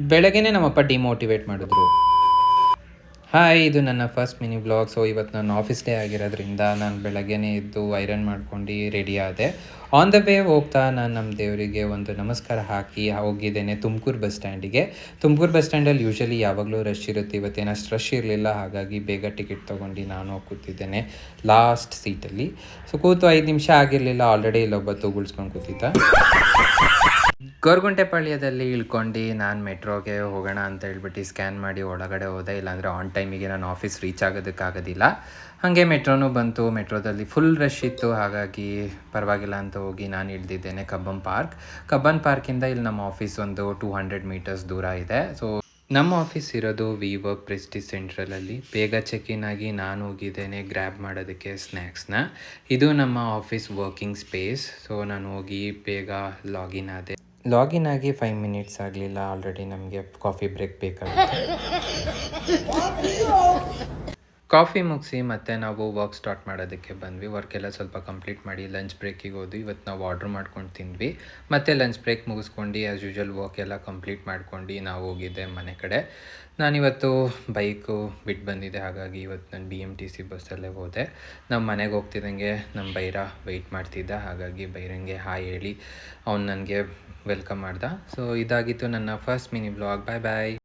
ಬೆಳಗ್ಗೆನೇ ನಮ್ಮಪ್ಪ ಡಿಮೋಟಿವೇಟ್ ಮಾಡಿದ್ರು. ಹಾಯ್, ಇದು ನನ್ನ ಫಸ್ಟ್ ಮಿನಿ ಬ್ಲಾಗ್. ಸೊ ಇವತ್ತು ನನ್ನ ಆಫೀಸ್ ಡೇ ಆಗಿರೋದ್ರಿಂದ ನಾನು ಬೆಳಗ್ಗೆನೇ ಎದ್ದು ಐರನ್ ಮಾಡ್ಕೊಂಡು ರೆಡಿ ಆದೆ. ಆನ್ ದ ವೇ ಹೋಗ್ತಾ ನಾನು ನಮ್ಮ ದೇವರಿಗೆ ಒಂದು ನಮಸ್ಕಾರ ಹಾಕಿ ಹೋಗಿದ್ದೇನೆ ತುಮಕೂರು ಬಸ್ ಸ್ಟ್ಯಾಂಡಿಗೆ. ತುಮಕೂರು ಬಸ್ ಸ್ಟ್ಯಾಂಡಲ್ಲಿ ಯೂಶಲಿ ಯಾವಾಗಲೂ ರಶ್ ಇರುತ್ತೆ. ಇವತ್ತೇನಷ್ಟು ರಶ್ ಇರಲಿಲ್ಲ, ಹಾಗಾಗಿ ಬೇಗ ಟಿಕೆಟ್ ತೊಗೊಂಡು ನಾನು ಕೂತಿದ್ದೇನೆ ಲಾಸ್ಟ್ ಸೀಟಲ್ಲಿ. ಸೊ ಕೂತು 5 ನಿಮಿಷ ಆಗಿರಲಿಲ್ಲ, ಆಲ್ರೆಡಿ ಇಲ್ಲೊಬ್ಬ ತೂಗುಳ್ಸ್ಕೊಂಡು ಕೂತಿದ್ದ. ಗೊರಗುಂಟೆಪಾಳ್ಯದಲ್ಲಿ ಇಳ್ಕೊಂಡು ನಾನು ಮೆಟ್ರೋಗೆ ಹೋಗೋಣ ಅಂತ ಹೇಳ್ಬಿಟ್ಟು ಸ್ಕ್ಯಾನ್ ಮಾಡಿ ಒಳಗಡೆ ಹೋದೆ. ಇಲ್ಲಾಂದರೆ ಆನ್ ಟೈಮಿಗೆ ನಾನು ಆಫೀಸ್ ರೀಚ್ ಆಗೋದಕ್ಕಾಗೋದಿಲ್ಲ. ಹಾಗೆ ಮೆಟ್ರೋನು ಬಂತು. ಮೆಟ್ರೋದಲ್ಲಿ ಫುಲ್ ರಶ್ ಇತ್ತು, ಹಾಗಾಗಿ ಪರವಾಗಿಲ್ಲ ಅಂತ ಹೋಗಿ ನಾನು ಇಳಿದಿದ್ದೇನೆ ಕಬ್ಬನ್ ಪಾರ್ಕಿಂದ ಇಲ್ಲಿ ನಮ್ಮ ಆಫೀಸ್ ಒಂದು 200 ಮೀಟರ್ಸ್ ದೂರ ಇದೆ. ಸೊ ನಮ್ಮ ಆಫೀಸ್ ಇರೋದು ವಿ ವರ್ಕ್ ಪ್ರೆಸ್ಟೀಜ್ ಸೆಂಟ್ರಲಲ್ಲಿ. ಬೇಗ ಚೆಕ್-ಇನ್ ಆಗಿ ನಾನು ಹೋಗಿದ್ದೇನೆ ಗ್ರ್ಯಾಬ್ ಮಾಡೋದಕ್ಕೆ ಸ್ನ್ಯಾಕ್ಸ್ನ. ಇದು ನಮ್ಮ ಆಫೀಸ್ ವರ್ಕಿಂಗ್ ಸ್ಪೇಸ್. ಸೊ ನಾನು ಹೋಗಿ ಬೇಗ ಲಾಗಿನ್ ಆಗಿ 5 ಮಿನಿಟ್ಸ್ ಆಗಲಿಲ್ಲ, ಆಲ್ರೆಡಿ ನಮಗೆ ಕಾಫಿ ಬ್ರೇಕ್ ಬೇಕಾಗುತ್ತೆ. ಕಾಫಿ ಮುಗಿಸಿ ಮತ್ತೆ ನಾವು ವರ್ಕ್ ಸ್ಟಾರ್ಟ್ ಮಾಡೋದಕ್ಕೆ ಬಂದ್ವಿ. ವರ್ಕ್ ಎಲ್ಲ ಸ್ವಲ್ಪ ಕಂಪ್ಲೀಟ್ ಮಾಡಿ ಲಂಚ್ ಬ್ರೇಕಿಗೆ ಹೋದ್ವಿ. ಇವತ್ತು ನಾವು ಆರ್ಡ್ರ್ ಮಾಡ್ಕೊಂಡು ತಿಂದ್ವಿ. ಮತ್ತು ಲಂಚ್ ಬ್ರೇಕ್ ಮುಗಿಸ್ಕೊಂಡು ಆ್ಯಸ್ ಯೂಶ್ವಲ್ ವರ್ಕ್ ಎಲ್ಲ ಕಂಪ್ಲೀಟ್ ಮಾಡ್ಕೊಂಡು ನಾವು ಹೋಗಿದ್ದೆ ಮನೆ ಕಡೆ. ನಾನಿವತ್ತು ಬೈಕು ಬಿಟ್ಟು ಬಂದಿದ್ದೆ, ಹಾಗಾಗಿ ಇವತ್ತು ನಾನು BMTC ಬಸ್ಸಲ್ಲೇ ಹೋದೆ. ನಮ್ಮ ಮನೆಗೆ ಹೋಗ್ತಿದ್ದಂಗೆ ನಮ್ಮ ಬೈರ ವೆಯ್ಟ್ ಮಾಡ್ತಿದ್ದ, ಹಾಗಾಗಿ ಬೈರಂಗೆ ಹಾಯ್ ಹೇಳಿ ಅವ್ನು ನನಗೆ ವೆಲ್ಕಮ್ ಮಾಡ್ದ. ಸೊ ಇದಾಗಿತ್ತು ನನ್ನ ಫಸ್ಟ್ ಮಿನಿ ಬ್ಲಾಗ್. ಬಾಯ್ ಬಾಯ್.